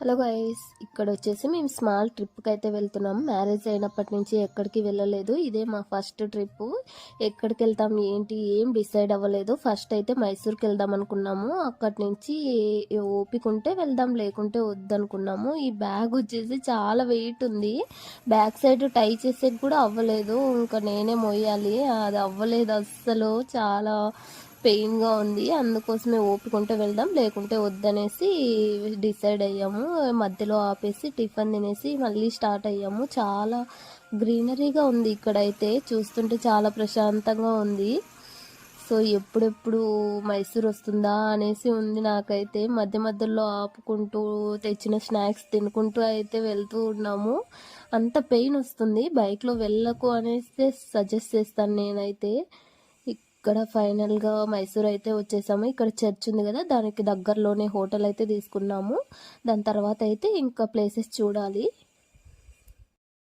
Hello guys, ఇక్కడ వచ్చేసి మేము స్మాల్ ట్రిప్కి అయితే వెళ్తున్నాం. మ్యారేజ్ అయినప్పటి నుంచి ఎక్కడికి వెళ్ళలేదు. ఇదే మా ఫస్ట్ ట్రిప్. ఎక్కడికి వెళ్తాం ఏంటి ఏం డిసైడ్ అవ్వలేదు. ఫస్ట్ అయితే మైసూర్కి వెళ్దాం అనుకున్నాము. అక్కడి నుంచి ఓపిక ఉంటే వెళ్దాం, లేకుంటే వద్దనుకున్నాము. ఈ బ్యాగ్ వచ్చేసి చాలా వెయిట్ ఉంది. బ్యాక్ సైడ్ టై చేసేది కూడా అవ్వలేదు. ఇంకా నేనే మోయాలి, అది అవ్వలేదు అస్సలు. చాలా పెయిన్గా ఉంది. అందుకోసమే ఓపికంటే వెళ్దాం, లేకుంటే వద్దనేసి డిసైడ్ అయ్యాము. మధ్యలో ఆపేసి టిఫిన్ తినేసి మళ్ళీ స్టార్ట్ అయ్యాము. చాలా గ్రీనరీగా ఉంది ఇక్కడైతే, చూస్తుంటే చాలా ప్రశాంతంగా ఉంది. సో ఎప్పుడెప్పుడు మైసూర్ వస్తుందా అనేసి ఉంది నాకైతే. మధ్య మధ్యలో ఆపుకుంటూ తెచ్చిన స్నాక్స్ తినుకుంటూ అయితే వెళ్తూ ఉన్నాము. అంత పెయిన్ వస్తుంది. బైక్లో వెళ్ళకు అనేసి సజెస్ట్ చేస్తాను నేనైతే. ఇక్కడ ఫైనల్గా మైసూర్ అయితే వచ్చేసాము. ఇక్కడ చర్చ్ ఉంది కదా, దానికి దగ్గరలోనే హోటల్ అయితే తీసుకున్నాము. దాని తర్వాత అయితే ఇంకా ప్లేసెస్ చూడాలి.